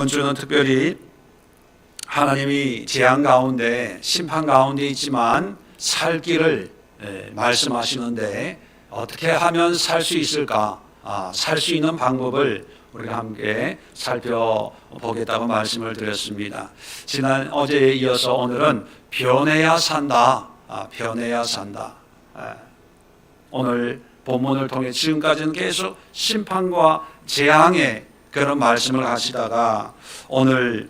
이번 주는 특별히 하나님이 재앙 가운데 심판 가운데 있지만 살 길을 말씀하시는데 어떻게 하면 살 수 있을까? 살 수 있는 방법을 우리가 함께 살펴보겠다고 말씀을 드렸습니다. 어제에 이어서 오늘은 변해야 산다. 변해야 산다. 오늘 본문을 통해 지금까지는 계속 심판과 재앙의 그런 말씀을 하시다가 오늘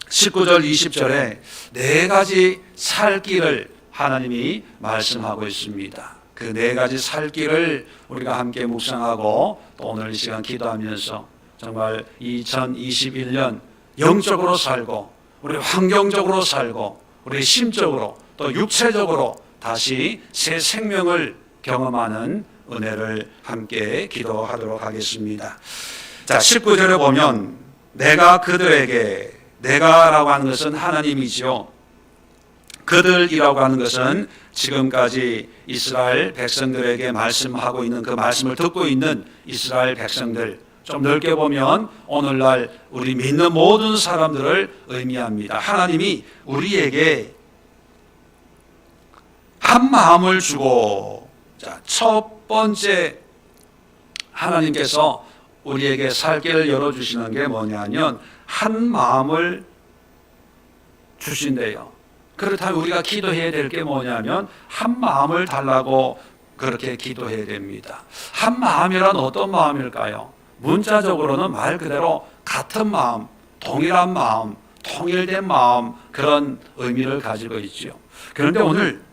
19절 20절에 네 가지 살 길을 하나님이 말씀하고 있습니다. 그 네 가지 살 길을 우리가 함께 묵상하고 또 오늘 이 시간 기도하면서 정말 2021년 영적으로 살고 우리 환경적으로 살고 우리 심적으로 또 육체적으로 다시 새 생명을 경험하는 은혜를 함께 기도하도록 하겠습니다. 자, 19절에 보면 내가 그들에게, 내가라고 하는 것은 하나님이지요. 그들이라고 하는 것은 지금까지 이스라엘 백성들에게 말씀하고 있는 그 말씀을 듣고 있는 이스라엘 백성들, 좀 넓게 보면 오늘날 우리 믿는 모든 사람들을 의미합니다. 하나님이 우리에게 한 마음을 주고, 자, 첫 번째 하나님께서 우리에게 살 길을 열어주시는 게 뭐냐면 한 마음을 주신대요. 그렇다면 우리가 기도해야 될 게 뭐냐면 한 마음을 달라고 그렇게 기도해야 됩니다. 한 마음이란 어떤 마음일까요? 문자적으로는 말 그대로 같은 마음, 동일한 마음, 통일된 마음, 그런 의미를 가지고 있죠. 그런데 오늘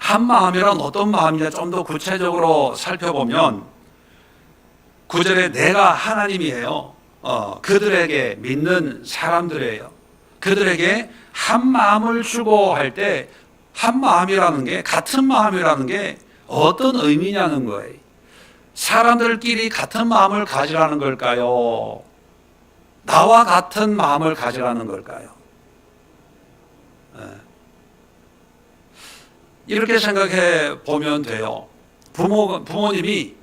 한 마음이란 어떤 마음이냐 좀 더 구체적으로 살펴보면 9절에 내가 하나님이에요. 그들에게 믿는 사람들이에요. 그들에게 한 마음을 주고 할 때 한 마음이라는 게, 같은 마음이라는 게 어떤 의미냐는 거예요. 사람들끼리 같은 마음을 가지라는 걸까요? 나와 같은 마음을 가지라는 걸까요? 이렇게 생각해 보면 돼요. 부모님이,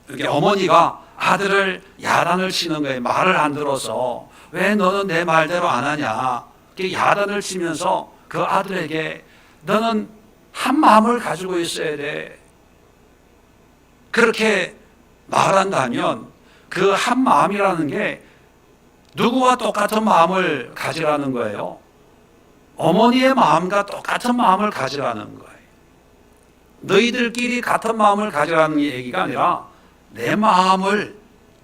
이렇게 어머니가 아들을 야단을 치는 거예요. 말을 안 들어서. 왜 너는 내 말대로 안 하냐. 이렇게 야단을 치면서 그 아들에게 너는 한 마음을 가지고 있어야 돼. 그렇게 말한다면 그 한 마음이라는 게 누구와 똑같은 마음을 가지라는 거예요. 어머니의 마음과 똑같은 마음을 가지라는 거예요. 너희들끼리 같은 마음을 가지라는 얘기가 아니라 내 마음을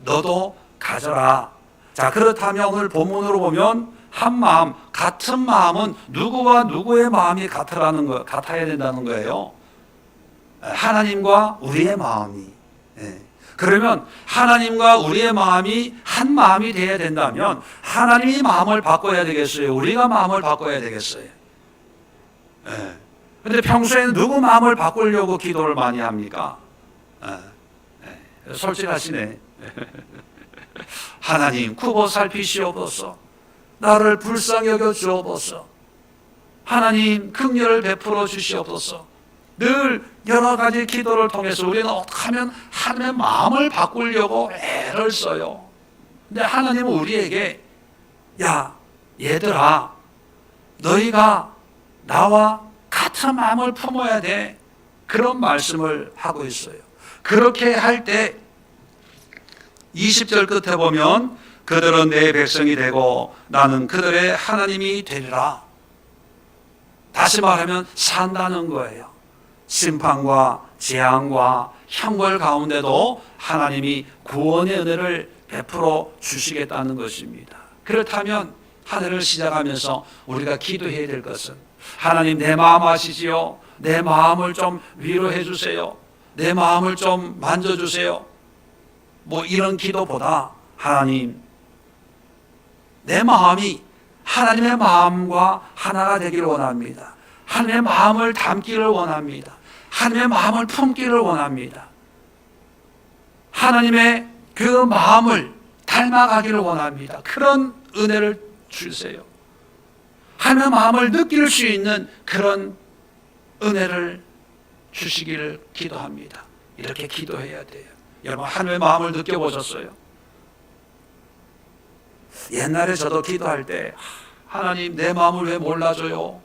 너도 가져라. 자, 그렇다면 오늘 본문으로 보면 한 마음, 같은 마음은 누구와 누구의 마음이 같아야 된다는 거예요. 하나님과 우리의 마음이. 그러면 하나님과 우리의 마음이 한 마음이 되어야 된다면 하나님이 마음을 바꿔야 되겠어요? 우리가 마음을 바꿔야 되겠어요? 그런데 평소에는 누구 마음을 바꾸려고 기도를 많이 합니까? 솔직하시네. 하나님 굽어 살피시옵소서. 나를 불쌍히 여겨 주옵소서. 하나님 긍휼을 베풀어 주시옵소서. 늘 여러 가지 기도를 통해서 우리는 어떻게 하면 하나님의 마음을 바꾸려고 애를 써요. 근데 하나님은 우리에게 야, 얘들아, 너희가 나와 같은 마음을 품어야 돼. 그런 말씀을 하고 있어요. 그렇게 할 때 20절 끝에 보면 그들은 내 백성이 되고 나는 그들의 하나님이 되리라. 다시 말하면 산다는 거예요. 심판과 재앙과 형벌 가운데도 하나님이 구원의 은혜를 베풀어 주시겠다는 것입니다. 그렇다면 한 해를 시작하면서 우리가 기도해야 될 것은 하나님 내 마음 아시지요? 내 마음을 좀 위로해 주세요. 내 마음을 좀 만져주세요. 뭐 이런 기도보다 하나님 내 마음이 하나님의 마음과 하나가 되기를 원합니다. 하나님의 마음을 담기를 원합니다. 하나님의 마음을 품기를 원합니다. 하나님의 그 마음을 닮아가기를 원합니다. 그런 은혜를 주세요. 하나님의 마음을 느낄 수 있는 그런 은혜를 주시기를 기도합니다. 이렇게 기도해야 돼요. 여러분 하나님의 마음을 느껴보셨어요? 옛날에 저도 기도할 때 하나님 내 마음을 왜 몰라줘요?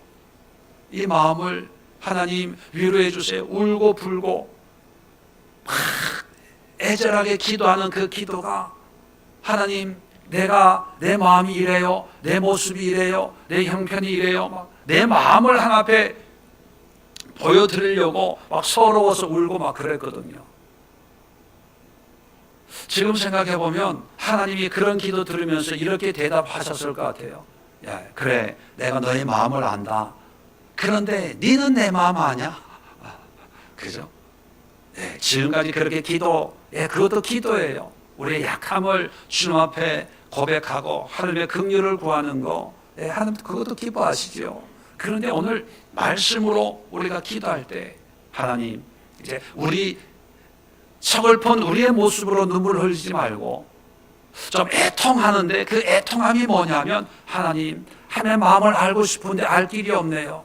이 마음을 하나님 위로해 주세요. 울고 불고 막 애절하게 기도하는 그 기도가 하나님 내가 내 마음이 이래요. 내 모습이 이래요. 내 형편이 이래요. 막 내 마음을 하나 앞에 보여드리려고 막 서러워서 울고 막 그랬거든요. 지금 생각해 보면 하나님이 그런 기도 들으면서 이렇게 대답하셨을 것 같아요. 야, 그래, 내가 너의 마음을 안다. 그런데 너는 내 마음 아냐? 그죠? 네, 지금까지 그렇게 기도, 그것도 기도예요. 우리의 약함을 주님 앞에 고백하고 하나님의 긍휼을 구하는 거, 하나님 그것도 기뻐하시죠. 그런데 오늘 말씀으로 우리가 기도할 때 하나님 이제 우리 서글픈 우리의 모습으로 눈물을 흘리지 말고 좀 애통하는데 그 애통함이 뭐냐면 하나님 하나님의 마음을 알고 싶은데 알 길이 없네요.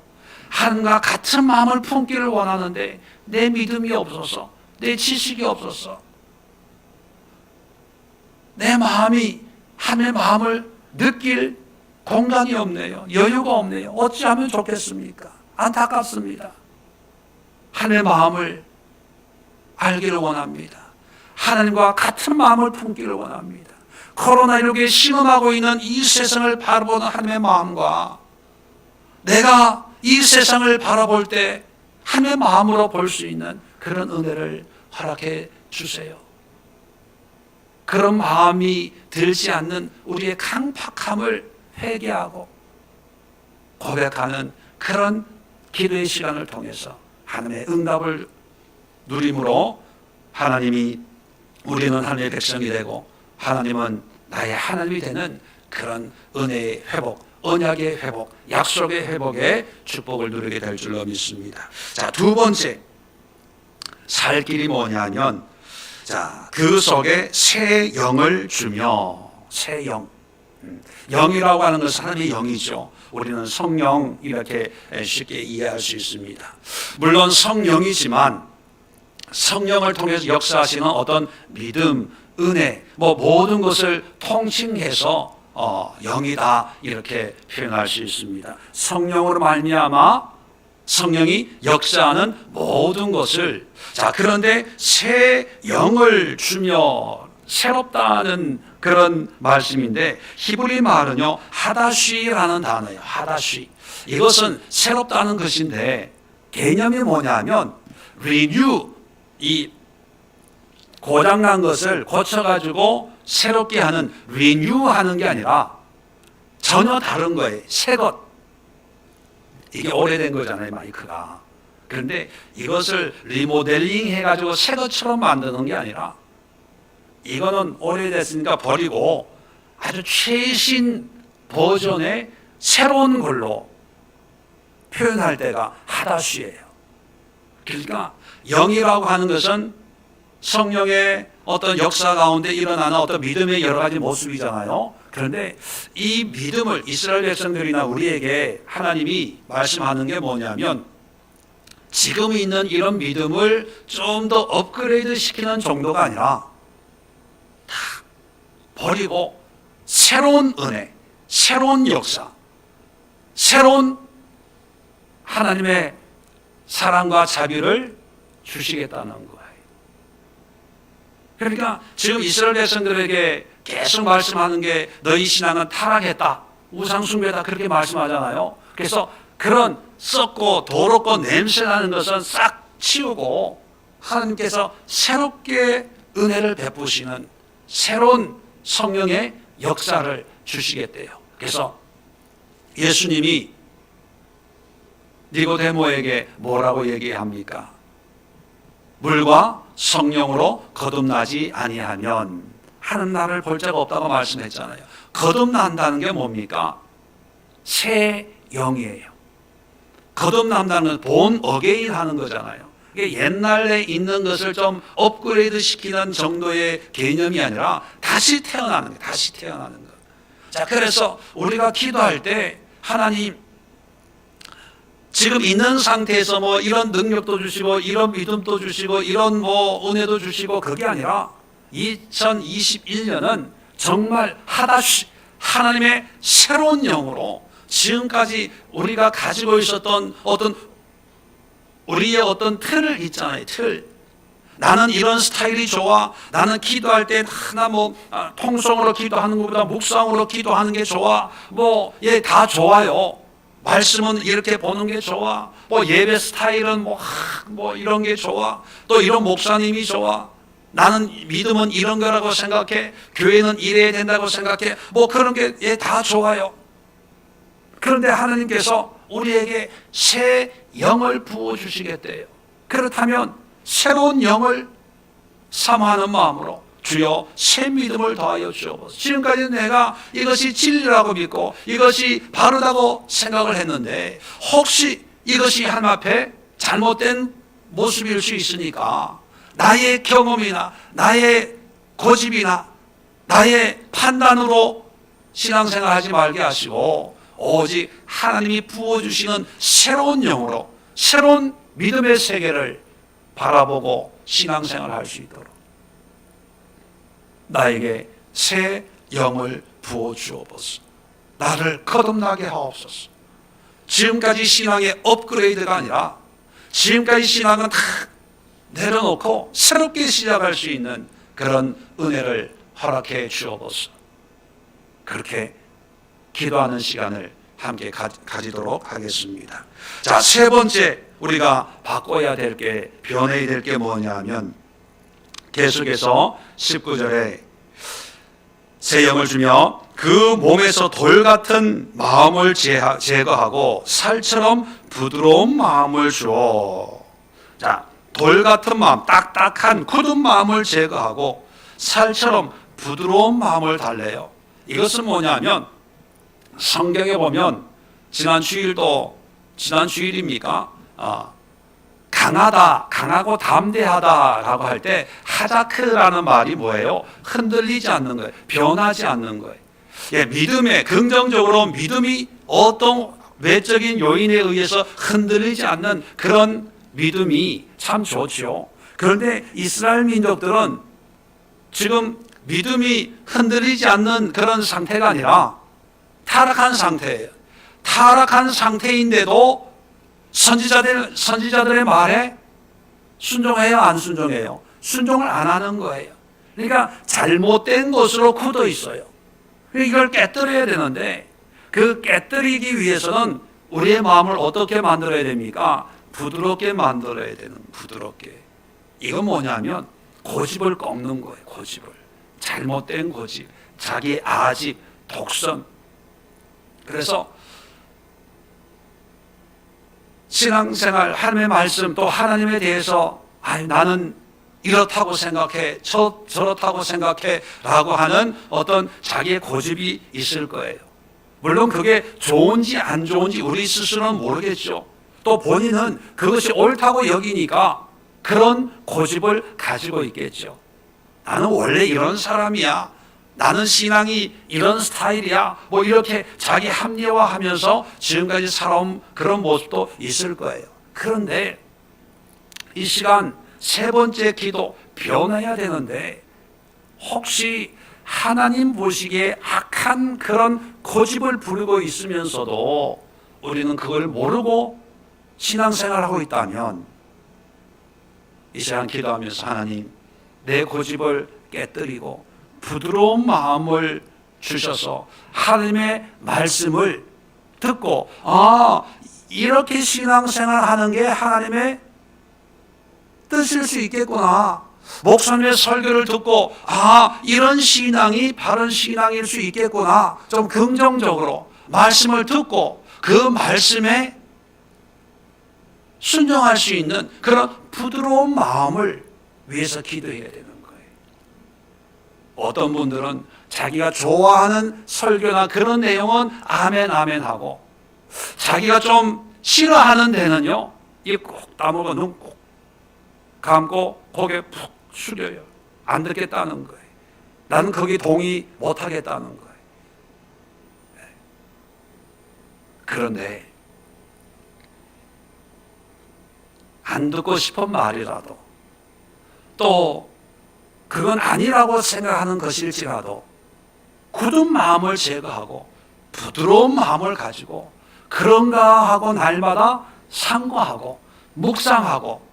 하나님과 같은 마음을 품기를 원하는데 내 믿음이 없어서 내 지식이 없어서 내 마음이 하나님의 마음을 느낄 공간이 없네요. 여유가 없네요. 어찌하면 좋겠습니까? 안타깝습니다. 하나님의 마음을 알기를 원합니다. 하나님과 같은 마음을 품기를 원합니다. 코로나19에 신음하고 있는 이 세상을 바라보는 하나님의 마음과 내가 이 세상을 바라볼 때 하나님의 마음으로 볼 수 있는 그런 은혜를 허락해 주세요. 그런 마음이 들지 않는 우리의 강팍함을 회개하고 고백하는 그런 기도의 시간을 통해서 하나님의 응답을 누림으로 하나님이 우리는 하나님의 백성이 되고 하나님은 나의 하나님이 되는 그런 은혜의 회복, 언약의 회복, 약속의 회복의 축복을 누리게 될 줄로 믿습니다. 자, 두 번째 살 길이 뭐냐면 그 속에 새 영을 주며 새 영. 영이라고 하는 것은 하나님의 영이죠. 우리는 성령 이렇게 쉽게 이해할 수 있습니다. 물론 성령이지만 성령을 통해서 역사하시는 어떤 믿음, 은혜, 모든 것을 통칭해서 영이다 이렇게 표현할 수 있습니다. 성령으로 말미암아 성령이 역사하는 모든 것을 그런데 새 영을 주며 새롭다는 그런 말씀인데 히브리 말은요 하다쉬라는 단어예요. 하다쉬. 이것은 새롭다는 것인데 개념이 뭐냐면 renew, 이 고장난 것을 고쳐가지고 새롭게 하는 renew하는 게 아니라 전혀 다른 거예요. 새 것. 이게 오래된 거잖아요, 마이크가. 그런데 이것을 리모델링 해가지고 새 것처럼 만드는 게 아니라 이거는 오래됐으니까 버리고 아주 최신 버전의 새로운 걸로 표현할 때가 하다쉬예요. 그러니까 영이라고 하는 것은 성령의 어떤 역사 가운데 일어나는 어떤 믿음의 여러 가지 모습이잖아요. 그런데 이 믿음을 이스라엘 백성들이나 우리에게 하나님이 말씀하는 게 뭐냐면 지금 있는 이런 믿음을 좀 더 업그레이드 시키는 정도가 아니라 다 버리고 새로운 은혜, 새로운 역사, 새로운 하나님의 사랑과 자비를 주시겠다는 거예요. 그러니까 지금 이스라엘 백성들에게 계속 말씀하는 게 너희 신앙은 타락했다, 우상숭배다 그렇게 말씀하잖아요. 그래서 그런 썩고 더럽고 냄새나는 것은 싹 치우고 하나님께서 새롭게 은혜를 베푸시는 새로운 성령의 역사를 주시겠대요. 그래서 예수님이 니고데모에게 뭐라고 얘기합니까? 물과 성령으로 거듭나지 아니하면 하는 날을 볼 자가 없다고 말씀했잖아요. 거듭난다는 게 뭡니까? 새 영이에요. 거듭난다는 건 본 어게인 하는 거잖아요. 이게 옛날에 있는 것을 좀 업그레이드 시키는 정도의 개념이 아니라 다시 태어나는 거예요. 다시 태어나는 거. 자, 그래서 우리가 기도할 때 하나님 지금 있는 상태에서 이런 능력도 주시고 이런 믿음도 주시고 이런 은혜도 주시고 그게 아니라 2021년은 정말 하나님의 새로운 영으로 지금까지 우리가 가지고 있었던 어떤 우리의 어떤 틀을 있잖아요. 틀. 나는 이런 스타일이 좋아. 나는 기도할 때 하나 통성으로 기도하는 것보다 묵상으로 기도하는 게 좋아. 다 좋아요. 말씀은 이렇게 보는 게 좋아. 예배 스타일은 이런 게 좋아. 또 이런 목사님이 좋아. 나는 믿음은 이런 거라고 생각해. 교회는 이래야 된다고 생각해. 그런 게 다 좋아요. 그런데 하나님께서 우리에게 새 영을 부어주시겠대요. 그렇다면 새로운 영을 사모하는 마음으로 주여 새 믿음을 더하여 주옵소서. 지금까지 내가 이것이 진리라고 믿고 이것이 바르다고 생각을 했는데 혹시 이것이 하나님 앞에 잘못된 모습일 수 있으니까 나의 경험이나 나의 고집이나 나의 판단으로 신앙생활 하지 말게 하시고 오직 하나님이 부어주시는 새로운 영으로 새로운 믿음의 세계를 바라보고 신앙생활 할 수 있도록 나에게 새 영을 부어주옵소서. 나를 거듭나게 하옵소서. 지금까지 신앙의 업그레이드가 아니라 지금까지 신앙은 다 내려놓고 새롭게 시작할 수 있는 그런 은혜를 허락해 주옵소서. 그렇게 기도하는 시간을 함께 가지도록 하겠습니다. 자, 세 번째 우리가 바꿔야 될 게, 변해야 될 게 뭐냐 하면 계속해서 19절에 새 영을 주며 그 몸에서 돌 같은 마음을 제거하고 살처럼 부드러운 마음을 주어. 자, 돌 같은 마음, 딱딱한 굳은 마음을 제거하고 살처럼 부드러운 마음을 달래요. 이것은 뭐냐면 성경에 보면 지난 주일입니까? 강하고 담대하다라고 할 때 하자크라는 말이 뭐예요? 흔들리지 않는 거예요. 변하지 않는 거예요. 믿음에 긍정적으로 믿음이 어떤 외적인 요인에 의해서 흔들리지 않는 그런 믿음이 참 좋죠. 그런데 이스라엘 민족들은 지금 믿음이 흔들리지 않는 그런 상태가 아니라 타락한 상태예요. 타락한 상태인데도 선지자들의 말에 순종해요, 안 순종해요? 순종을 안 하는 거예요. 그러니까 잘못된 것으로 굳어 있어요. 이걸 깨뜨려야 되는데 그 깨뜨리기 위해서는 우리의 마음을 어떻게 만들어야 됩니까? 부드럽게 만들어야 되는, 부드럽게. 이건 뭐냐면 고집을 꺾는 거예요. 고집을. 잘못된 고집, 자기의 아집, 독선. 그래서 신앙생활, 하나님의 말씀, 또 하나님에 대해서 나는 이렇다고 생각해, 저렇다고 생각해 라고 하는 어떤 자기의 고집이 있을 거예요. 물론 그게 좋은지 안 좋은지 우리 스스로는 모르겠죠. 또 본인은 그것이 옳다고 여기니까 그런 고집을 가지고 있겠죠. 나는 원래 이런 사람이야. 나는 신앙이 이런 스타일이야. 이렇게 자기 합리화하면서 지금까지 살아온 그런 모습도 있을 거예요. 그런데 이 시간 세 번째 기도, 변해야 되는데 혹시 하나님 보시기에 악한 그런 고집을 부리고 있으면서도 우리는 그걸 모르고 신앙생활하고 있다면 이 시간 기도하면서 하나님, 내 고집을 깨뜨리고 부드러운 마음을 주셔서 하나님의 말씀을 듣고 이렇게 신앙생활하는 게 하나님의 뜻일 수 있겠구나. 목사님의 설교를 듣고 이런 신앙이 바른 신앙일 수 있겠구나. 좀 긍정적으로 말씀을 듣고 그 말씀에 순종할 수 있는 그런 부드러운 마음을 위해서 기도해야 되는 거예요. 어떤 분들은 자기가 좋아하는 설교나 그런 내용은 아멘 아멘 하고 자기가 좀 싫어하는 데는요, 입 꼭 다물고 눈 꼭 감고 고개 푹 숙여요. 안 듣겠다는 거예요. 나는 거기 동의 못 하겠다는 거예요. 그런데 안 듣고 싶은 말이라도 또 그건 아니라고 생각하는 것일지라도 굳은 마음을 제거하고 부드러운 마음을 가지고 그런가 하고 날마다 상고하고 묵상하고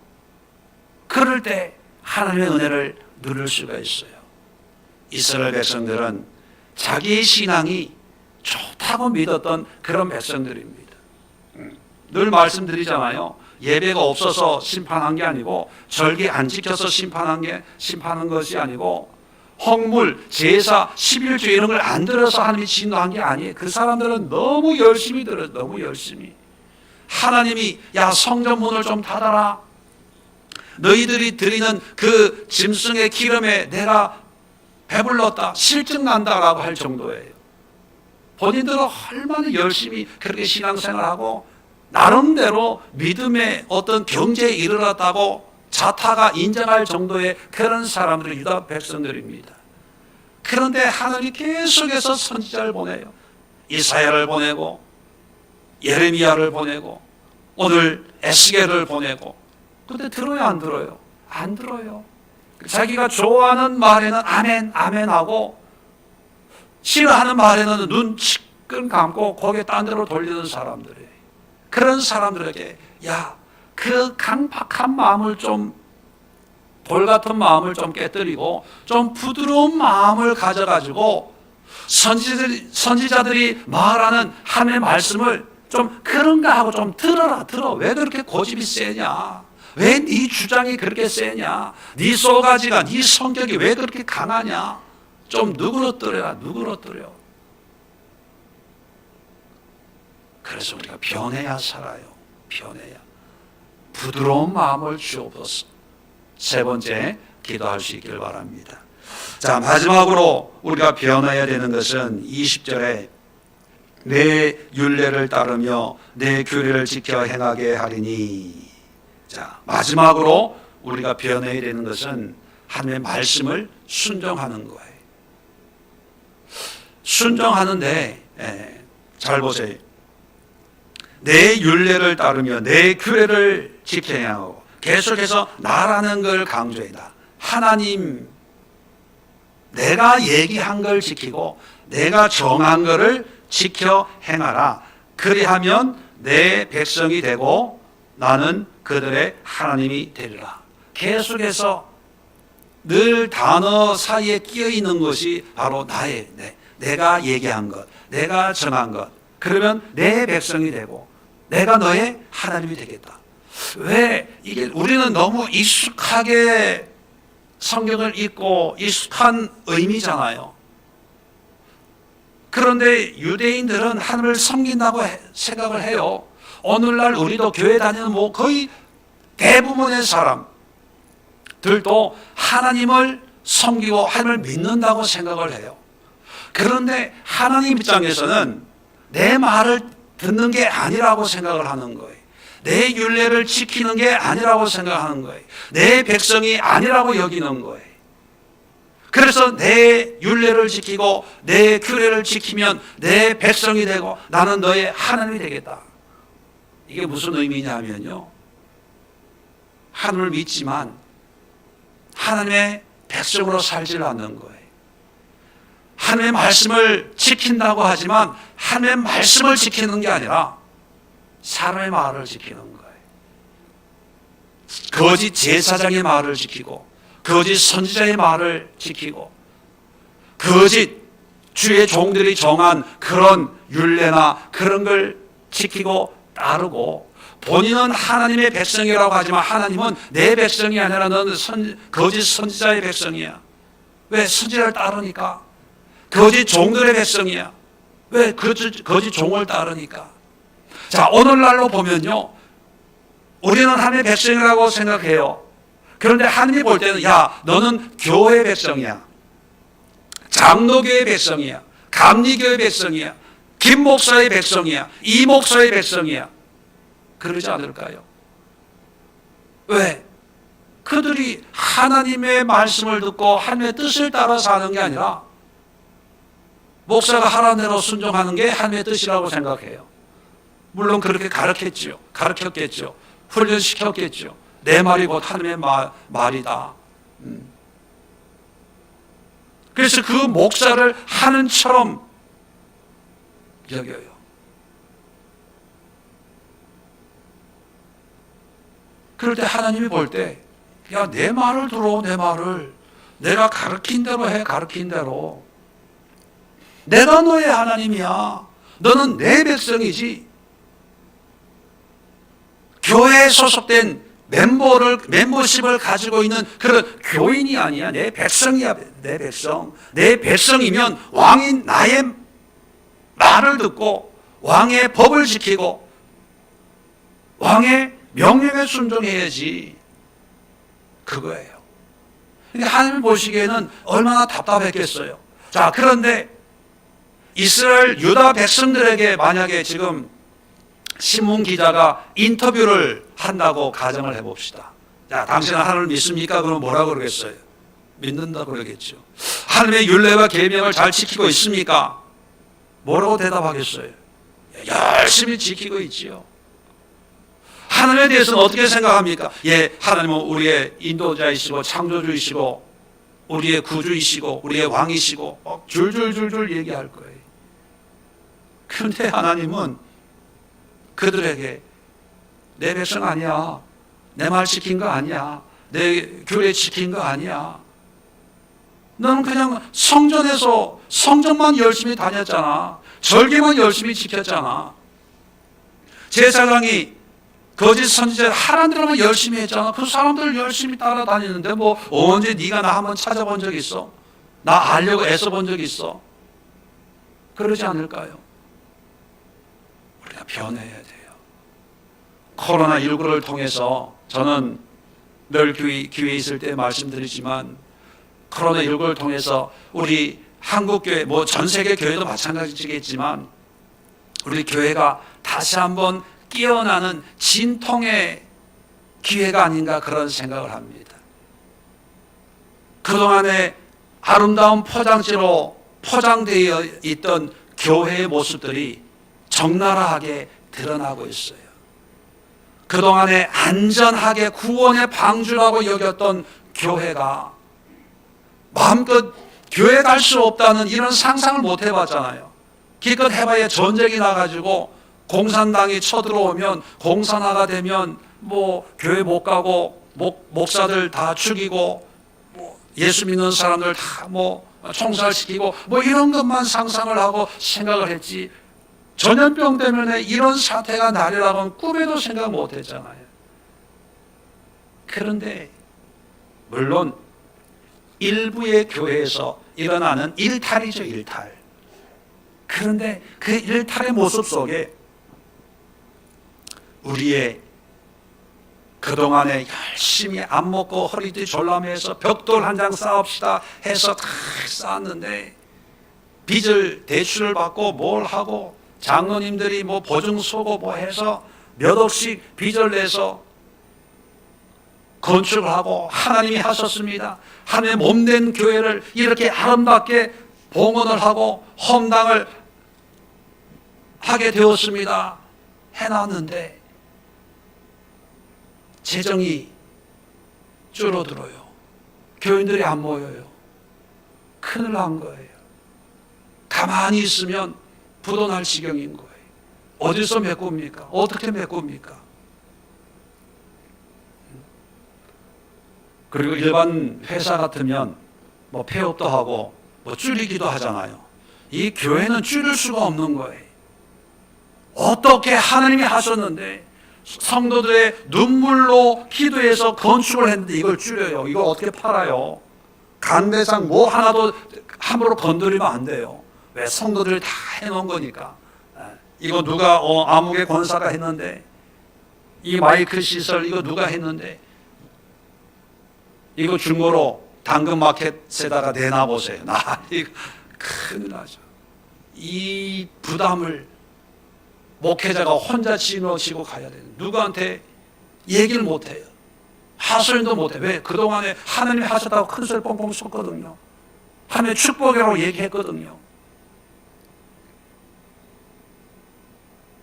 그럴 때 하나님의 은혜를 누릴 수가 있어요. 이스라엘 백성들은 자기의 신앙이 좋다고 믿었던 그런 백성들입니다. 늘 말씀드리잖아요. 예배가 없어서 심판한 게 아니고 절기 안 지켜서 심판한 것이 아니고 헌물, 제사, 11조 이런 걸 안 들어서 하나님이 진노한 게 아니에요. 그 사람들은 너무 열심히 들어요. 너무 열심히. 하나님이 야 성전 문을 좀 닫아라. 너희들이 드리는 그 짐승의 기름에 내가 배불렀다. 실증 난다라고 할 정도예요. 본인들은 얼마나 열심히 그렇게 신앙생활하고 나름대로 믿음의 어떤 경제에 이르렀다고 자타가 인정할 정도의 그런 사람들이 유다 백성들입니다. 그런데 하나님이 계속해서 선지자를 보내요. 이사야를 보내고 예레미야를 보내고 오늘 에스겔을 보내고 근데 들어요 안 들어요? 안 들어요. 자기가 좋아하는 말에는 아멘 아멘 하고 싫어하는 말에는 눈 치끈 감고 고개 딴 데로 돌리는 사람들이에요. 그런 사람들에게 야 그 강박한 마음을 좀 돌 같은 마음을 좀 깨뜨리고 좀 부드러운 마음을 가져가지고 선지자들이 말하는 하나님의 말씀을 좀 그런가 하고 좀 들어. 왜 그렇게 고집이 세냐? 왜 네 주장이 그렇게 세냐? 네 쏘가지가 네 성격이 왜 그렇게 강하냐? 좀 누그러뜨려라. 그래서 우리가 변해야 살아요. 변해야. 부드러운 마음을 주옵소서. 세 번째 기도할 수 있기를 바랍니다. 자, 마지막으로 우리가 변해야 되는 것은 20절에 내 율례를 따르며 내 규례를 지켜 행하게 하리니. 자, 마지막으로 우리가 변해야 되는 것은 하나님의 말씀을 순종하는 거예요. 순종하는데 잘 보세요. 내 율례를 따르며 내 규례를 지켜야 하고 계속해서 나라는 걸 강조해라. 하나님 내가 얘기한 걸 지키고 내가 정한 것을 지켜 행하라. 그리하면 내 백성이 되고 나는 그들의 하나님이 되리라. 계속해서 늘 단어 사이에 끼어 있는 것이 바로 내가 얘기한 것, 내가 정한 것. 그러면 내 백성이 되고 내가 너의 하나님이 되겠다. 왜 이게 우리는 너무 익숙하게 성경을 읽고 익숙한 의미잖아요. 그런데 유대인들은 하나님을 섬긴다고 생각을 해요. 오늘날 우리도 교회 다니는 거의 대부분의 사람들도 하나님을 섬기고 하나님을 믿는다고 생각을 해요. 그런데 하나님 입장에서는 내 말을 듣는 게 아니라고 생각을 하는 거예요. 내 율례를 지키는 게 아니라고 생각하는 거예요. 내 백성이 아니라고 여기는 거예요. 그래서 내 율례를 지키고 내 규례를 지키면 내 백성이 되고 나는 너의 하나님이 되겠다. 이게 무슨 의미냐면요. 하나님을 믿지만 하나님의 백성으로 살지 않는 거예요. 하나님의 말씀을 지킨다고 하지만 하나님의 말씀을 지키는 게 아니라 사람의 말을 지키는 거예요. 거짓 제사장의 말을 지키고 거짓 선지자의 말을 지키고 거짓 주의 종들이 정한 그런 율례나 그런 걸 지키고 따르고 본인은 하나님의 백성이라고 하지만 하나님은 내 백성이 아니라 너는 거짓 선지자의 백성이야. 왜? 선지자를 따르니까. 거짓 종들의 백성이야. 왜? 거짓 종을 따르니까. 자, 오늘날로 보면요. 우리는 하나님의 백성이라고 생각해요. 그런데 하나님이 볼 때는 야, 너는 교회의 백성이야. 장로교의 백성이야. 감리교의 백성이야. 김 목사의 백성이야. 이 목사의 백성이야. 그러지 않을까요? 왜? 그들이 하나님의 말씀을 듣고 하나님의 뜻을 따라 사는 게 아니라 목사가 하라는 대로 순종하는 게 하나님의 뜻이라고 생각해요. 물론 그렇게 가르쳤겠죠. 훈련시켰겠죠. 내 말이 곧 하나님의 말이다. 그래서 그 목사를 하는처럼 여겨요. 그럴 때 하나님이 볼 때, 야, 내 말을 들어, 내 말을. 내가 가르친 대로 해, 가르친 대로. 내가 너의 하나님이야. 너는 내 백성이지. 교회에 소속된 멤버십을 가지고 있는 그런 교인이 아니야. 내 백성이야, 내 백성. 내 백성이면 왕인 나의 말을 듣고 왕의 법을 지키고 왕의 명령에 순종해야지. 그거예요. 그러니까 하나님 보시기에는 얼마나 답답했겠어요. 자, 그런데 이스라엘 유다 백성들에게 만약에 지금 신문 기자가 인터뷰를 한다고 가정을 해봅시다. 자, 당신은 하나님을 믿습니까? 그럼 뭐라고 그러겠어요? 믿는다고 그러겠죠. 하나님의 율례와 계명을 잘 지키고 있습니까? 뭐라고 대답하겠어요? 열심히 지키고 있지요. 하나님에 대해서는 어떻게 생각합니까? 예, 하나님은 우리의 인도자이시고 창조주이시고 우리의 구주이시고 우리의 왕이시고 줄줄줄줄 얘기할 거예요. 그런데 하나님은 그들에게 내 백성 아니야. 내 말 지킨 거 아니야. 내 규례 지킨 거 아니야. 너는 그냥 성전에서 성전만 열심히 다녔잖아. 절기만 열심히 지켰잖아. 제사장이 거짓 선지자 하라는 대로만 열심히 했잖아. 그 사람들 열심히 따라다니는데 뭐 언제 네가 나 한번 찾아본 적 있어? 나 알려고 애써본 적 있어? 그러지 않을까요? 우리가 변해야 돼요. 코로나19를 통해서 저는 늘 기회에 있을 때 말씀드리지만 코로나19를 통해서 우리 한국교회, 뭐 전 세계 교회도 마찬가지겠지만 우리 교회가 다시 한번 깨어나는 진통의 기회가 아닌가 그런 생각을 합니다. 그동안에 아름다운 포장지로 포장되어 있던 교회의 모습들이 적나라하게 드러나고 있어요. 그동안에 안전하게 구원의 방주라고 여겼던 교회가 마음껏 교회 갈 수 없다는 이런 상상을 못 해봤잖아요. 기껏 해봐야 전쟁이 나가지고 공산당이 쳐들어오면 공산화가 되면 뭐 교회 못 가고 목사들 다 죽이고 뭐 예수 믿는 사람들 다 뭐 총살시키고 뭐 이런 것만 상상을 하고 생각을 했지 전염병 때문에 이런 사태가 나리라고는 꿈에도 생각 못 했잖아요. 그런데 물론 일부의 교회에서 일어나는 일탈이죠, 일탈. 그런데 그 일탈의 모습 속에 우리의 그동안에 열심히 안 먹고 허리띠 졸라매서 벽돌 한 장 쌓읍시다 해서 다 쌓았는데 빚을 대출을 받고 뭘 하고 장로님들이 뭐 보증 서고 뭐 해서 몇 억씩 빚을 내서 건축을 하고 하나님이 하셨습니다. 하나님의 몸된 교회를 이렇게 아름답게 봉헌을 하고 헌당을 하게 되었습니다. 해놨는데 재정이 줄어들어요. 교인들이 안 모여요. 큰일 난 거예요. 가만히 있으면 부도 날 지경인 거예요. 어디서 메꿉니까? 어떻게 메꿉니까? 그리고 일반 회사 같으면 뭐 폐업도 하고 뭐 줄이기도 하잖아요. 이 교회는 줄일 수가 없는 거예요. 어떻게 하나님이 하셨는데 성도들의 눈물로 기도해서 건축을 했는데 이걸 줄여요. 이걸 어떻게 팔아요? 간배상 뭐 하나도 함부로 건드리면 안 돼요. 왜? 성도들이 다 해놓은 거니까. 이거 누가 암흑의 권사가 했는데 이 마이크 시설 이거 누가 했는데 이거 중고로 당근마켓에다가 내놔보세요. 이거 큰일 나죠. 이 부담을 목회자가 혼자 짊어지고 가야 돼요. 누구한테 얘기를 못해요. 하소연도 못해. 왜? 그동안에 하나님이 하셨다고 큰 소리 뻥뻥 쳤거든요. 하나님의 축복이라고 얘기했거든요.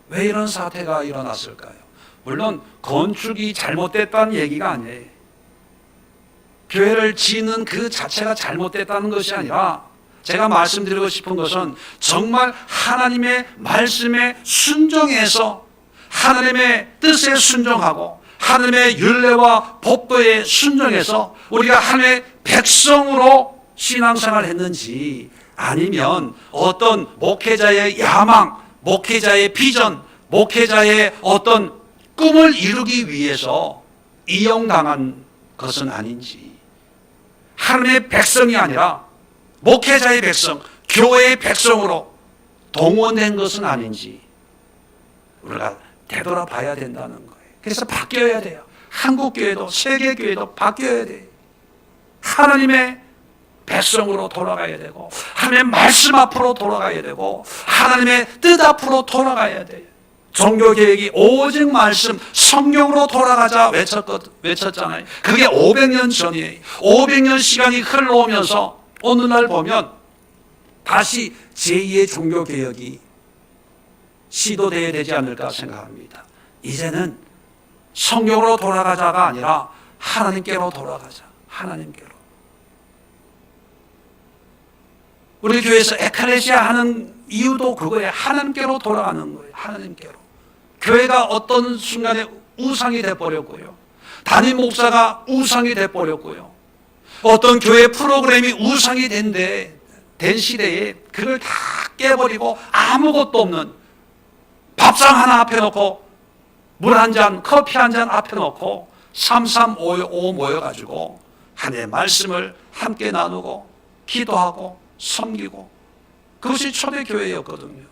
왜 이런 사태가 일어났을까요? 물론 건축이 잘못됐다는 얘기가 아니에요. 교회를 짓는 그 자체가 잘못됐다는 것이 아니라 제가 말씀드리고 싶은 것은 정말 하나님의 말씀에 순종해서 하나님의 뜻에 순종하고 하나님의 율례와 법도에 순종해서 우리가 하나님의 백성으로 신앙생활을 했는지, 아니면 어떤 목회자의 야망, 목회자의 비전, 목회자의 어떤 꿈을 이루기 위해서 이용당한 것은 아닌지, 하나님의 백성이 아니라 목회자의 백성, 교회의 백성으로 동원된 것은 아닌지 우리가 되돌아봐야 된다는 거예요. 그래서 바뀌어야 돼요. 한국교회도 세계교회도 바뀌어야 돼요. 하나님의 백성으로 돌아가야 되고 하나님의 말씀 앞으로 돌아가야 되고 하나님의 뜻 앞으로 돌아가야 돼요. 종교개혁이 오직 말씀, 성경으로 돌아가자 외쳤잖아요. 그게 500년 전이에요. 500년 시간이 흘러오면서 오늘날 보면 다시 제2의 종교개혁이 시도되어야 되지 않을까 생각합니다. 이제는 성경으로 돌아가자가 아니라 하나님께로 돌아가자. 하나님께로. 우리 교회에서 에클레시아 하는 이유도 그거예요. 하나님께로 돌아가는 거예요. 하나님께로. 교회가 어떤 순간에 우상이 돼버렸고요. 담임 목사가 우상이 돼버렸고요. 어떤 교회 프로그램이 우상이 된 시대에 그걸 다 깨버리고 아무것도 없는 밥상 하나 앞에 놓고 물 한 잔, 커피 한 잔 앞에 놓고 3355 모여가지고 하나님의 말씀을 함께 나누고 기도하고 섬기고, 그것이 초대교회였거든요.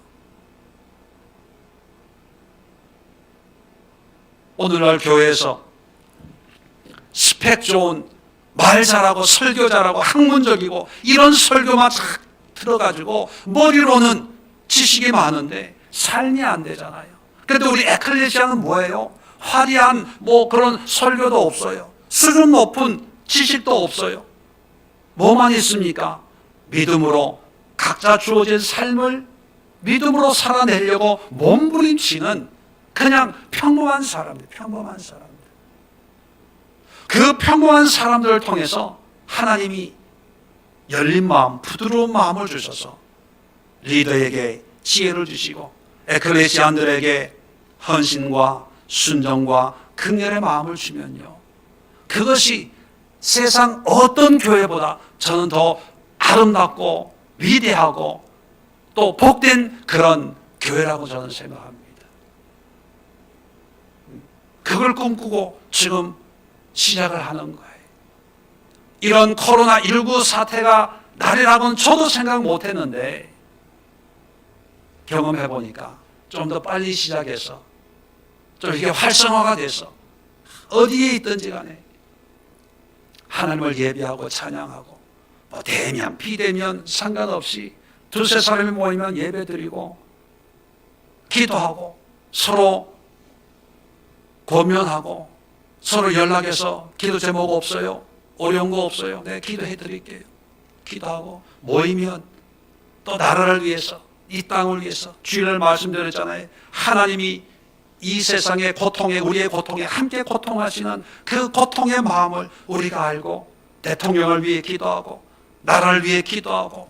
오늘날 교회에서 스펙 좋은, 말 잘하고 설교 잘하고 학문적이고 이런 설교만 쫙 들어가지고 머리로는 지식이 많은데 삶이 안 되잖아요. 그런데 우리 에클레시아는 뭐예요? 화려한 그런 설교도 없어요. 수준 높은 지식도 없어요. 뭐만 있습니까? 믿음으로 각자 주어진 삶을 믿음으로 살아내려고 몸부림치는 그냥 평범한 사람들, 평범한 사람들. 그 평범한 사람들을 통해서 하나님이 열린 마음, 부드러운 마음을 주셔서 리더에게 지혜를 주시고 에클레시안들에게 헌신과 순종과 긍휼의 마음을 주면요, 그것이 세상 어떤 교회보다 저는 더 아름답고 위대하고 또 복된 그런 교회라고 저는 생각합니다. 그걸 꿈꾸고 지금 시작을 하는 거예요. 이런 코로나19 사태가 날이라고는 저도 생각 못했는데 경험해 보니까 좀 더 빨리 시작해서 좀 이게 활성화가 돼서 어디에 있든지 간에 하나님을 예배하고 찬양하고 대면 비대면 상관없이 두세 사람이 모이면 예배드리고 기도하고 서로 고면하고 서로 연락해서 기도 제목 없어요? 어려운 거 없어요? 네, 기도해 드릴게요. 기도하고 모이면 또 나라를 위해서, 이 땅을 위해서, 주일날 말씀드렸잖아요. 하나님이 이 세상의 고통에, 우리의 고통에 함께 고통하시는 그 고통의 마음을 우리가 알고 대통령을 위해 기도하고 나라를 위해 기도하고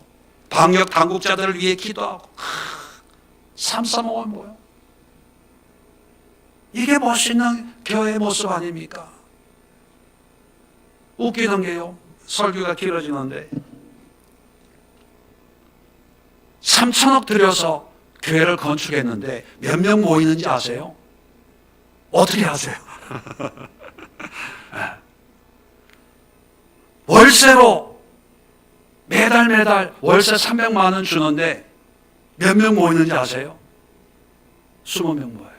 방역 당국자들을 위해 기도하고 335는 뭐예요? 이게 멋있는 교회의 모습 아닙니까? 웃기는 게요, 설교가 길어지는데 3천억 들여서 교회를 건축했는데 몇 명 모이는지 아세요? 어떻게 아세요? 월세로 매달 월세 300만 원 주는데 몇 명 모이는지 아세요? 20명 모여요.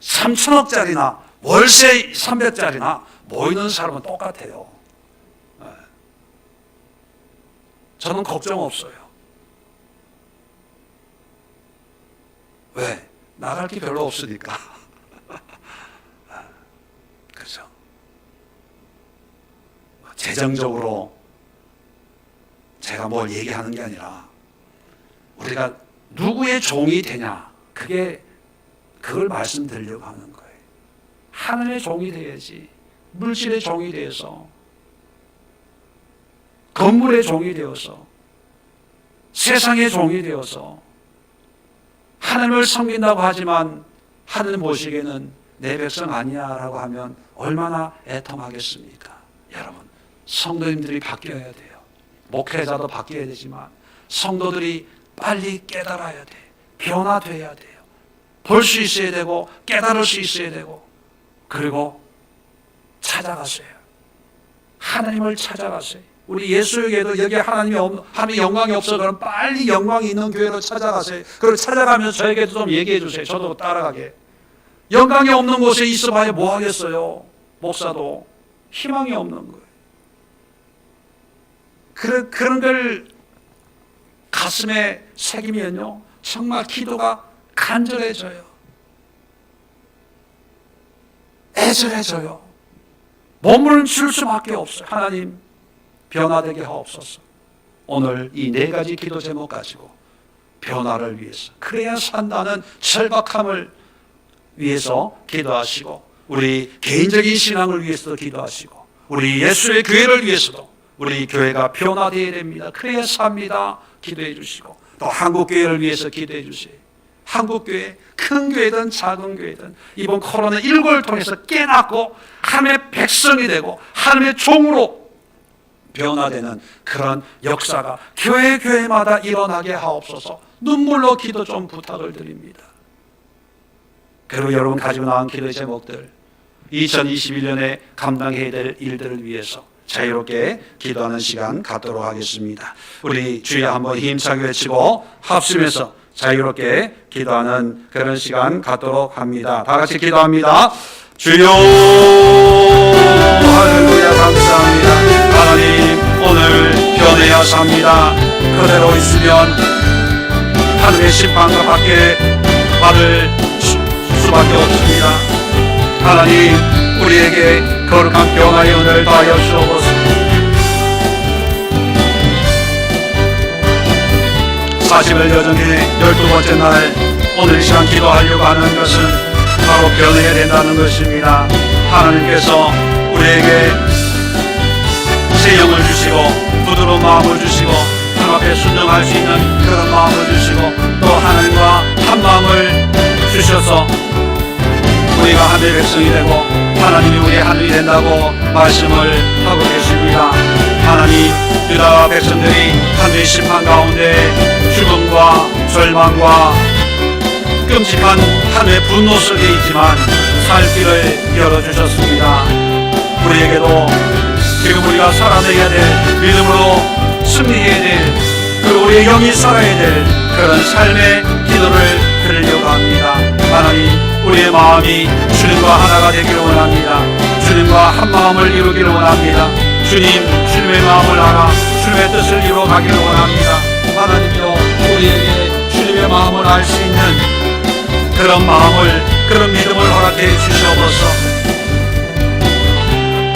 3천억짜리나 월세 300짜리나 모이는 사람은 똑같아요. 저는 걱정 없어요. 왜? 나갈 게 별로 없으니까. 그죠? 재정적으로 제가 뭘 얘기하는 게 아니라 우리가 누구의 종이 되냐, 그걸 말씀드리려고 하는 거예요. 하늘의 종이 돼야지. 물질의 종이 돼서 건물의 종이 되어서, 세상의 종이 되어서 하나님을 섬긴다고 하지만 하나님 보시기에는 내 백성 아니야 라고 하면 얼마나 애통하겠습니까? 여러분, 성도님들이 바뀌어야 돼요. 목회자도 바뀌어야 되지만 성도들이 빨리 깨달아야 돼. 변화돼야 돼요. 볼 수 있어야 되고 깨달을 수 있어야 되고, 그리고 찾아가세요. 하나님을 찾아가세요. 우리 예수에게도 여기 하나님의 영광이 없어. 그럼 빨리 영광이 있는 교회로 찾아가세요. 그리고 찾아가면서 저에게도 좀 얘기해 주세요. 저도 따라가게. 영광이 없는 곳에 있어봐야 뭐 하겠어요? 목사도 희망이 없는 거예요. 그런 걸 가슴에 새기면요, 정말 기도가 간절해져요. 애절해져요. 몸을 줄 수밖에 없어요. 하나님, 변화되게 하옵소서. 오늘 이 네 가지 기도 제목 가지고 변화를 위해서, 그래야 산다는 절박함을 위해서 기도하시고, 우리 개인적인 신앙을 위해서도 기도하시고, 우리 예수의 교회를 위해서도 우리 교회가 변화되어야 됩니다. 그래야 삽니다. 기도해 주시고, 또 한국교회를 위해서 기도해 주세요. 한국교회, 큰 교회든 작은 교회든 이번 코로나19를 통해서 깨닫고 하나님의 백성이 되고 하나님의 종으로 변화되는 그런 역사가 교회마다 일어나게 하옵소서. 눈물로 기도 좀 부탁을 드립니다. 그리고 여러분 가지고 나온 기도의 제목들, 2021년에 감당해야 될 일들을 위해서 자유롭게 기도하는 시간 갖도록 하겠습니다. 우리 주여 한번 힘차게 외치고 합심해서 자유롭게 기도하는 그런 시간 갖도록 합니다. 다 같이 기도합니다. 주여, 할렐루야, 감사합니다. 하나님, 오늘 변해야 삽니다. 그대로 있으면 하늘의 심판과 받게 받을 수밖에 없습니다. 하나님, 우리에게 거룩한 변화의 은혜를 더하여 주옵소서. 40일 여정의 12번째 날, 오늘 이 시간 기도하려고 하는 것은 바로 변해야 된다는 것입니다. 하나님께서 우리에게 새 영을 주시고 부드러운 마음을 주시고 하나님 앞에 순종할 수 있는 그런 마음을 주시고, 또 하나님과 한 마음을 주셔서 우리가 하늘의 백성이 되고 하나님이 우리의 하늘이 된다고 말씀을 하고 계십니다. 하나님, 유다 백성들이 하늘의 심판 가운데 죽음과 절망과 끔찍한 하늘의 분노 속에 있지만 살 길을 열어주셨습니다. 우리에게도 지금 우리가 살아내야 될, 믿음으로 승리해야 될, 그리고 우리의 영이 살아야 될 그런 삶의 기도를 드리려고 합니다. 하나님, 우리의 마음이 주님과 하나가 되기를 원합니다. 주님과 한 마음을 이루기를 원합니다. 주님, 주님의 마음을 알아 주님의 뜻을 이루어 가기를 원합니다. 하나님이여, 우리에게 주님의 마음을 알 수 있는 그런 마음을, 그런 믿음을 허락해 주시옵소서.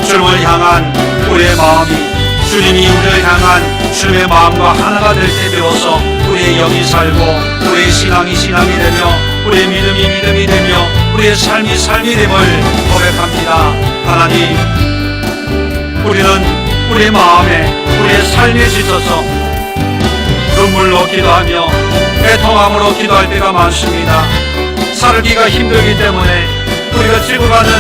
주님을 향한 우리의 마음이, 주님이 우리를 향한 주님의 마음과 하나가 될 때 비로소 우리의 영이 살고 우리의 신앙이 되며 우리의 믿음이 되며 우리의 삶이 됨을 고백합니다. 하나님, 우리는 우리의 마음에, 우리의 삶에 지쳐서 눈물로 기도하며 애통함으로 기도할 때가 많습니다. 살기가 힘들기 때문에, 우리가 지고 가는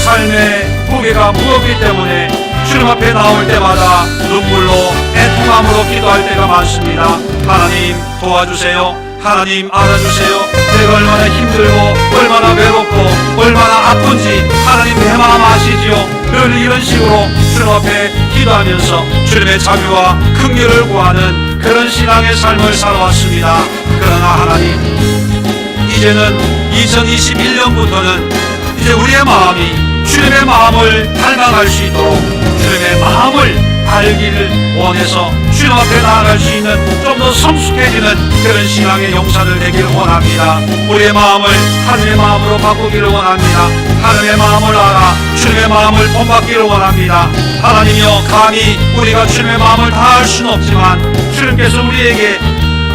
삶의 무게가 무겁기 때문에 주님 앞에 나올 때마다 눈물로 애통함으로 기도할 때가 많습니다. 하나님, 도와주세요. 하나님, 알아주세요. 내가 얼마나 힘들고 얼마나 외롭고 얼마나 아픈지 하나님 내 마음 아시지요. 늘 이런 식으로 주님 앞에 기도하면서 주님의 자비와 긍휼을 구하는 그런 신앙의 삶을 살아왔습니다. 그러나 하나님, 이제는 2021년부터는 이제 우리의 마음이 주님의 마음을 닮아갈 수 있도록 주님의 마음을 알기를 원해서 주님 앞에 나아갈 수 있는 좀 더 성숙해지는 그런 신앙의 용사들 되기를 원합니다. 우리의 마음을 하나님의 마음으로 바꾸기를 원합니다. 하나님의 마음을 알아 주님의 마음을 본받기를 원합니다. 하나님이여, 감히 우리가 주님의 마음을 다 알 수는 없지만 주님께서 우리에게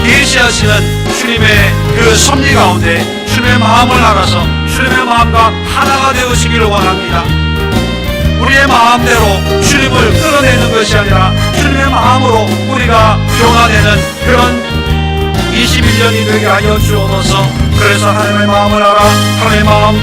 계시하시는 주님의 그 섭리 가운데 주님의 마음을 알아서 주님의 마음과 하나가 되으시기를 원합니다. 우리의 마음대로 주님을 끌어내는 것이 아니라 주님의 마음으로 우리가 변화되는 그런 21년이 되게 하여 주옵소서. 그래서 하나님의 마음을 알아 하나님의 마음을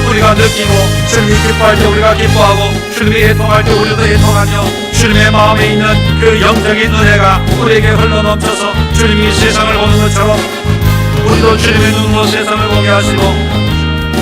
우리가 느끼고 주님이 기뻐할 때 우리가 기뻐하고 주님이 애통할 때 우리도 애통하며 주님의 마음에 있는 그 영적인 은혜가 우리에게 흘러넘쳐서 주님이 세상을 보는 것처럼 우리도 주님의 눈으로 세상을 보게 하시고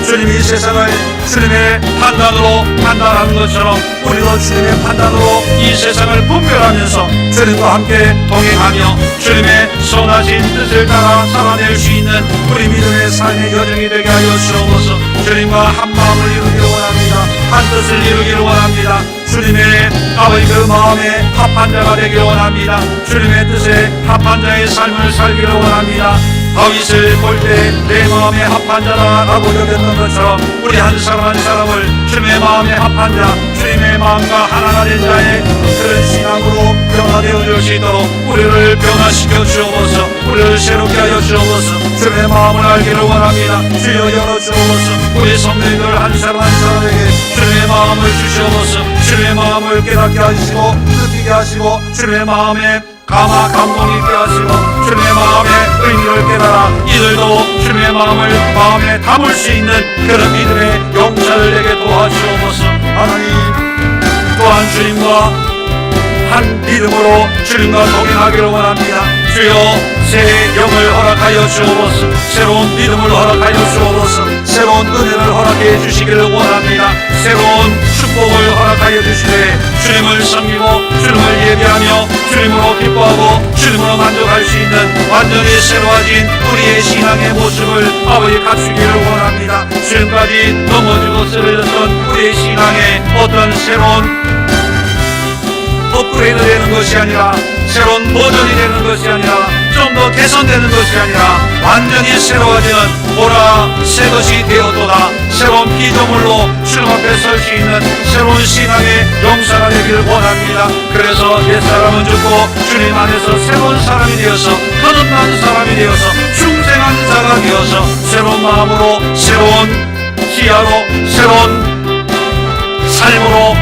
주님이 세상을 주님의 판단으로 판단하는 것처럼 우리도 주님의 판단으로 이 세상을 분별하면서 주님과 함께 동행하며 주님의 선하신 뜻을 따라 살아낼 수 있는 우리 믿음의 삶의 여정이 되게 하여 주옵소서. 주님과 한 마음을 이루기를 원합니다. 한 뜻을 이루기를 원합니다. 주님의 아버지 그 마음에 합한 자가 되기를 원합니다. 주님의 뜻에 합한 자의 삶을 살기를 원합니다. 다윗을 볼 때 내 마음에 합한 자라고 여겼던 것처럼 우리 한 사람 한 사람을 주님의 마음에 합한 자, 주님의 마음과 하나가 된 자의 그런 신앙으로 변화되어 줄 수 있도록 우리를 변화시켜 주옵소서. 우리를 새롭게 하여 주옵소서. 주님의 마음을 알기를 원합니다. 주여 열어 주옵소서. 우리 성도님들 한 사람 한 사람에게 주님의 마음을 주시옵소서. 주님의 마음을 깨닫게 하시고 느끼게 하시고 주님의 마음에 감동 있게 하시고 주님의 마음의 의미를 깨달아 이들도 주님의 마음을 마음에 담을 수 있는 그런 믿음의 용사를 내게 도와주옵소서. 하나님 또한 주님과 한 믿음으로 주님과 동행하기를 원합니다. 주여 새 영을 허락하여 주옵소서. 새로운 믿음을 허락하여 주옵소서. 새로운 은혜를 허락해 주시기를 원합니다. 새로운 축복을 허락하여 주시되 주님을 섬기고 주님을 예배하며 주님으로 기뻐하고 주님으로 만족할 수 있는 완전히 새로워진 우리의 신앙의 모습을 아버지 갖추기를 원합니다. 지금까지 넘어지고 쓰러졌던 우리의 신앙의 어떤 새로운 업그레이드 되는 것이 아니라 새로운 버전이 되는 것이 아니라 좀 더 개선되는 것이 아니라 완전히 새로워지는 보라 새 것이 되었도다. 새로운 피조물로 주님 앞에 설 수 있는 새로운 신앙의 용사가 되기를 원합니다. 그래서 옛사람은 죽고 주님 안에서 새로운 사람이 되어서 거듭난 사람이 되어서 중생한 자가 되어서 새로운 마음으로 새로운 시야로 새로운 삶으로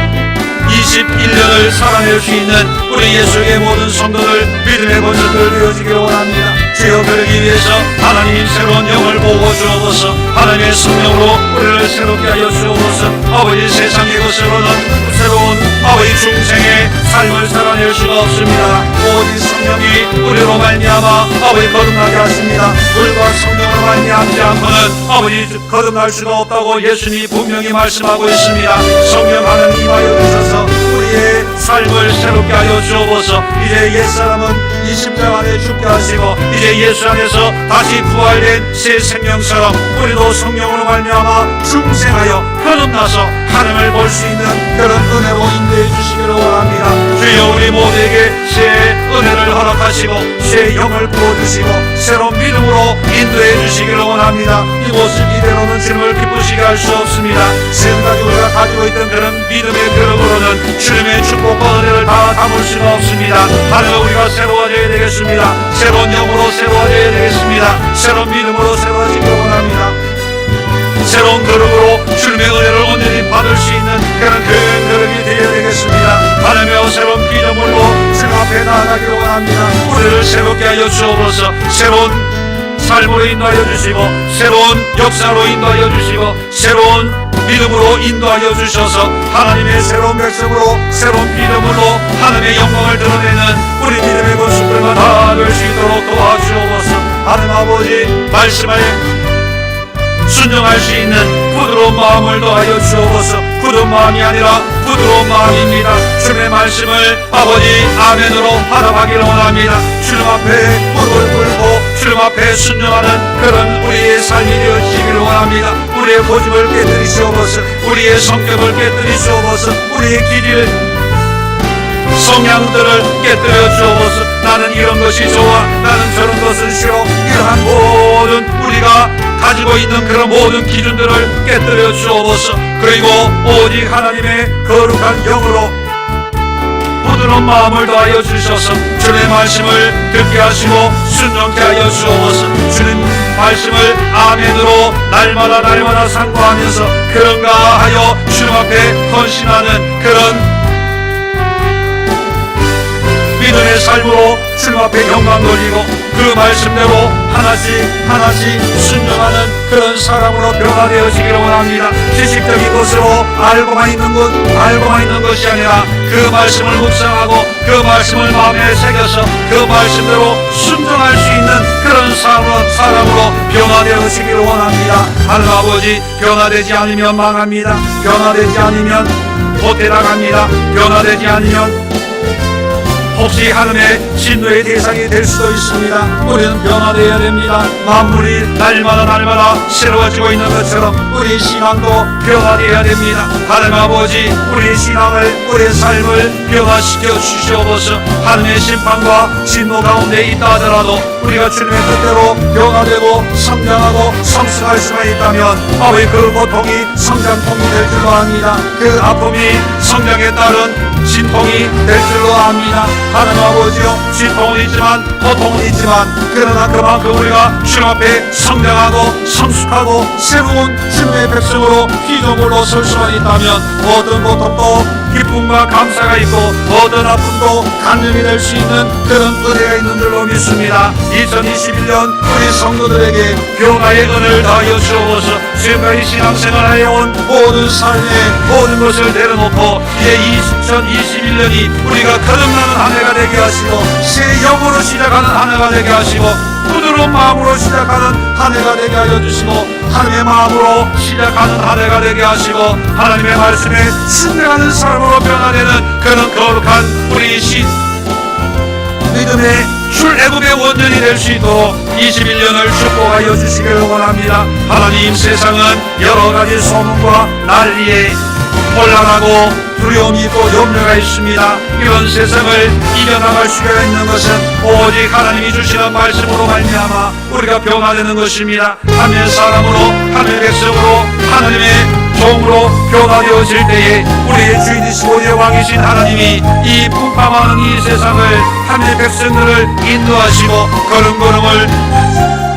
21년을 살아낼 수 있는 우리 예수의 모든 성도들 믿음의 권속들 되어지기를 원합니다. 주여 그러기 위해서 하나님 새로운 영을 보고 주옵소서. 하나님의 성령으로 우리를 새롭게 하여 주옵소서. 아버지 세상 이것으로는 새로운 아버지 중생의 삶을 살아낼 수가 없습니다. 오직 성령이 우리로 말미암아 아버지 거듭나게 하십니다. 물과 성령으로 말미암지 않고는 아버지 거듭날 수가 없다고 예수님이 분명히 말씀하고 있습니다. 성령 하나님 임하여 주셔서 우리의 삶을 새롭게 하여 주옵소서. 이제 옛사람은 이 십자가 안에 죽게 하시고 이제 예수 안에서 다시 부활된 새 생명처럼 우리도 성령으로 말미암아 중생하여 거듭나서 하나님을 볼 수 있는 그런 은혜로 인도해 주시기를 원합니다. 주여 우리 모두에게 새 은혜를 허락하시고 새 영을 부어주시고 새로운 믿음으로 인도해 주시기를 원합니다. 이곳을 이대로는 주님을 기쁘시게 할 수 없습니다. 지금까지 우리가 가지고 있던 그런 믿음의 그릇으로는 주님의 축복과 은혜를 다 담을 수가 없습니다. 하나님 우리가 새로워져야 되겠습니다. 새로운 영으로 새로워져야 되겠습니다. 새로운 믿음으로 새로워지기를 원합니다. 새로운 그릇으로 주님의 은혜를 온전히 받을 수 있는 그런 큰 그릇이 되어야 되겠습니다. 하나님의 새로운 피조물로 주님 앞에 나아가기를 원합니다. 우리를 새롭게 하여 주옵소서. 새로운 삶으로 인도하여 주시고 새로운 역사로 인도하여 주시고 새로운 믿음으로 인도하여 주셔서 하나님의 새로운 백성으로 새로운 피조물로 하나님의 영광을 드러내는 우리 믿음의 모습들만 다 될 수 있도록 도와주옵소서. 하나님 아버지 말씀에 순종할 수 있는 부드러운 마음을 더하여 주옵소서. 굳은 마음이 아니라 부드러운 마음입니다. 주님의 말씀을 아버지 아멘으로 받아가기를 원합니다. 주님 앞에 무릎을 꿇고 주님 앞에 순종하는 그런 우리의 삶이 되어지기를 원합니다. 우리의 고집을 깨뜨리시옵소서. 우리의 성격을 깨뜨리시옵소서. 우리의 길을 성향들을 깨뜨려 주옵소서. 나는 이런 것이 좋아 나는 저런 것은 싫어 이러한 모든 우리가 가지고 있는 그런 모든 기준들을 깨뜨려 주옵소서. 그리고 오직 하나님의 거룩한 영으로 부드러운 마음을 더하여 주셔서 주의 말씀을 듣게 하시고 순종케 하여 주옵소서. 주님 말씀을 아멘으로 날마다 상고하면서 그런가 하여 주님 앞에 헌신하는 그런 믿음의 삶으로 주님 앞에 영광 돌리고 그 말씀대로 하나씩 순종하는 그런 사람으로 변화되어지기를 원합니다. 지식적인 것으로 알고만 있는 것이 아니라 그 말씀을 묵상하고 그 말씀을 마음에 새겨서 그 말씀대로 순종할 수 있는 그런 사람으로 변화되어지기를 원합니다. 하나님 아버지, 변화되지 않으면 망합니다. 변화되지 않으면 도태 나갑니다. 변화되지 않으면 혹시 하나님의 진노의 대상이 될 수도 있습니다. 우리는 변화되어야 됩니다. 만물이 날마다 새로워지고 있는 것처럼 우리 신앙도 변화되어야 됩니다. 하나님 아버지, 우리의 신앙을, 우리의 삶을 변화시켜 주시옵소서. 하나님의 심판과 진노 가운데 있다 하더라도 우리가 주님의 뜻대로 변화되고 성장하고 성숙할 수가 있다면 아버지, 그 고통이 성장통이 될 줄로 압니다. 그 아픔이 성장에 따른 진통이 될 줄로 압니다. 하나님 아버지요, 진통은 있지만 고통은 있지만 그러나 그만큼 우리가 주님 앞에 성장하고 성숙하고 새로운 주님의 백성으로 피조물로 설 수만 있다면 모든 고통도 기쁨과 감사가 있고 모든 아픔도 간증이 될 수 있는 그런 은혜가 있는 줄로 믿습니다. 2021년 우리 성도들에게 변화의 은혜를 다하여 주옵소서. 지금까지 신앙생활 해온 모든 삶의 모든 것을 내려놓고 이제 2021년이 우리가 거듭나는 한 해가 되게 하시고 새 영으로 시작하는 한 해가 되게 하시고 부드러운 마음으로 시작하는 한 해가 되게 하여 주시고 하나님의 마음으로 시작하는 한 해가 되게 하시고 하나님의 말씀에 순종하는 사람으로 변화되는 그런 거룩한 우리 믿음의 출애굽의 원전이 될 수 있도록 21년을 축복하여 주시기를 원합니다. 하나님, 세상은 여러 가지 소문과 난리에 혼란하고 두려움이 있고 염려가 있습니다. 이런 세상을 이겨나갈 수가 있는 것은 오직 하나님이 주시는 말씀으로 말미암아 우리가 변화되는 것입니다. 하나님의 사람으로, 하나님의 백성으로, 하나님의 종으로 변화되어질 때에 우리의 주인이시고 우리의 왕이신 하나님이 이 풍파많은 이 세상을 하나님의 백성들을 인도하시고 걸음걸음을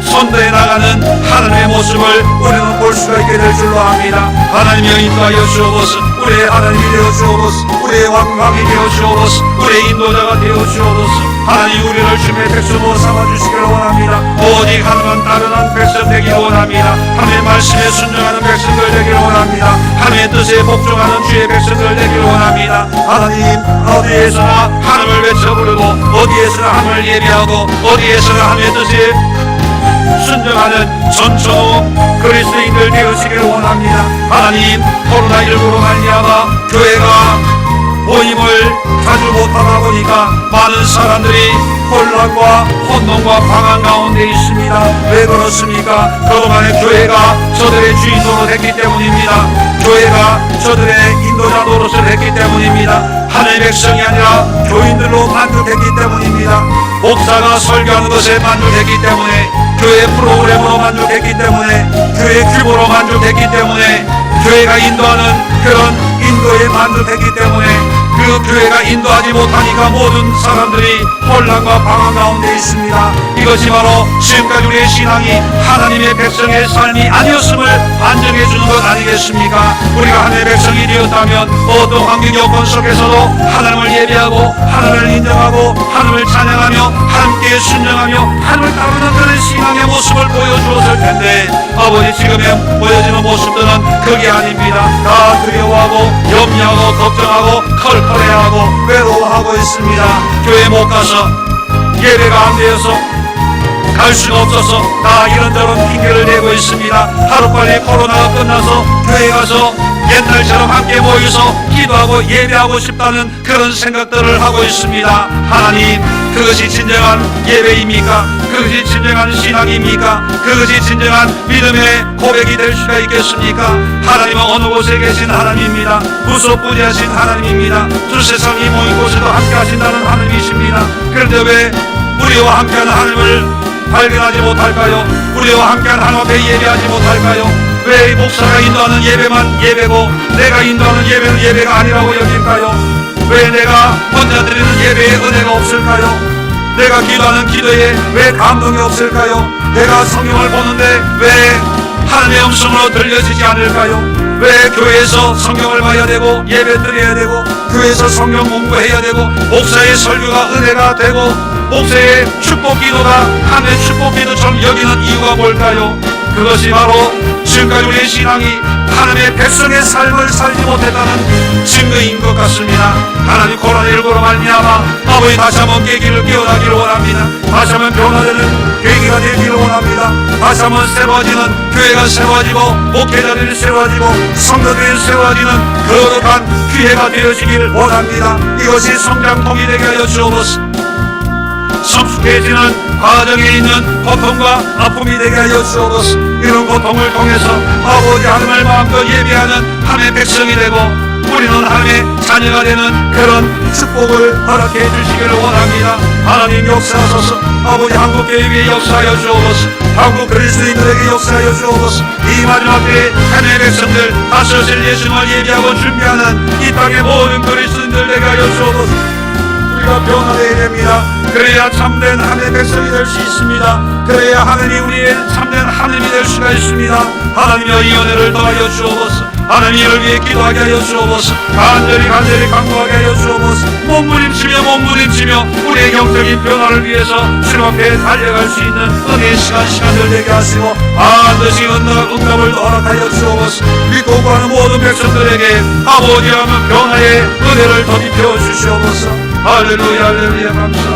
선도해 나가는 하나님의 모습을 우리는 볼 수가 있게 될 줄로 압니다. 하나님여 인도하여 주옵소서. 우리의 하나님이 되어 주옵소서. 우리의 왕이 되어 주옵소서. 우리의 인도자가 되어 주옵소서. 하나님, 우리를 주님의 백성으로 삼아주시기를 원합니다. 오직 하나님만 따르는 백성 되기를 원합니다. 하나님의 말씀에 순종하는 백성들 되기를 원합니다. 하나님의 뜻에 복종하는 주의 백성들 되기를 원합니다. 하나님, 어디에서나 하나님을 외쳐 부르고 어디에서나 하나님을 예배하고 어디에서나 하나님의 뜻에 순종하는 전처 그리스도인들 되어지기를 원합니다. 하나님, 코로나19로 말미암아 교회가 모임을 자주 못하다 보니까 많은 사람들이 혼란과 혼돈과 방황 가운데 있습니다. 왜 그렇습니까? 그동안에 교회가 저들의 주인으로 됐기 때문입니다. 교회가 저들의 인도자 노릇을 했기 때문입니다. 하나님의 백성이 아니라 교인들로 만족했기 때문입니다. 목사가 설교하는 것에 만족했기 때문에, 교회 프로그램으로 만족했기 때문에, 교회 규모로 만족했기 때문에, 교회가 인도하는 그런 인도에 만족했기 때문에 그 교회가 인도하지 못하니까 모든 사람들이 혼란과 방황 가운데 있습니다. 이것이 바로 지금까지 우리의 신앙이 하나님의 백성의 삶이 아니었음을 반증해 주는 것 아니겠습니까? 우리가 하나님의 백성이 되었다면 어떤 환경 여건 속에서도 하나님을 예배하고 하나님을 인정하고 하나님을 찬양하며 함께 순종하며 하나님을 따르는 그런 신앙의 모습을 보여주었을 텐데 아버지, 지금의 보여지는 모습들은 그게 아닙니다. 다 두려워하고 염려하고 걱정하고 컬컬해하고 외로워하고 있습니다. 교회 못 가서 예배가 안 되어서 갈 수가 없어서 다 이런저런 핑계를 대고 있습니다. 하루빨리 코로나가 끝나서 교회 가서 옛날처럼 함께 모여서 기도하고 예배하고 싶다는 그런 생각들을 하고 있습니다. 하나님, 그것이 진정한 예배입니까? 그것이 진정한 신앙입니까? 그것이 진정한 믿음의 고백이 될 수가 있겠습니까? 하나님은 어느 곳에 계신 하나님입니다. 무소부지하신 하나님입니다. 두 세상이 모인 곳에도 함께 하신다는 하나님이십니다. 그런데 왜 우리와 함께하는 하나님을 발견하지 못할까요? 우리와 함께하는 하나님 앞에 예배하지 못할까요? 왜 이 목사가 인도하는 예배만 예배고 내가 인도하는 예배는 예배가 아니라고 여길까요? 왜 내가 혼자 드리는 예배에 은혜가 없을까요? 내가 기도하는 기도에 왜 감동이 없을까요? 내가 성경을 보는데 왜 하나님의 음성으로 들려지지 않을까요? 왜 교회에서 성경을 봐야 되고 예배 드려야 되고 교회에서 성경 공부해야 되고 목사의 설교가 은혜가 되고 목사의 축복 기도가 하나님의 축복 기도처럼 여기는 이유가 뭘까요? 그것이 바로 지금까지 우리의 신앙이 하나님의 백성의 삶을 살지 못했다는 증거인 것 같습니다. 하나님 코로나19로 말미암아 아버지 다시 한번 깨기를 깨어나기를 원합니다. 다시 한번 변화되는 계기가 되기를 원합니다. 다시 한번 새로워지는 교회가 새로워지고 목회자들이 새로워지고 성도들이 새로워지는 거룩한 기회가 되어지기를 원합니다. 이것이 성장통이 되게 하여 주옵소서. 성숙해지는 과정에 있는 고통과 아픔이 되게 하여 주옵소서. 이런 고통을 통해서 아버지 하나님을 마음껏 예배하는 하나님의 백성이 되고 우리는 하나님의 자녀가 되는 그런 축복을 허락해 주시기를 원합니다. 하나님 역사하소서. 아버지 한국교회에 역사하여 주옵소서. 한국 그리스도인들에게 역사하여 주옵소서. 이 마지막 때에 하나님의 백성들 다섯을 예수님을 예배하고 준비하는 이 땅의 모든 그리스도인들에게 하여 주옵소서. 우리가 변화되어야 됩니다. 그래야 참된 하나님의 백성이 될 수 있습니다. 그래야 하나님이 우리의 참된 하나님이 될 수가 있습니다. 하나님의 이 은혜를 더하여 주옵소서. 하나님 이를 위해 기도하게 하여 주옵소서. 간절히 강구하게 하여 주옵소서. 몸부림치며 우리의 영적인 변화를 위해서 주님 앞에 달려갈 수 있는 은혜의 시간들 되게 하시고 반드시 응답을 허락하여 주옵소서. 믿고 구하는 모든 백성들에게 아버지 하나님 변화의 은혜를 덧입혀 주시옵소서. 할렐루야 할렐루야 감사합니다.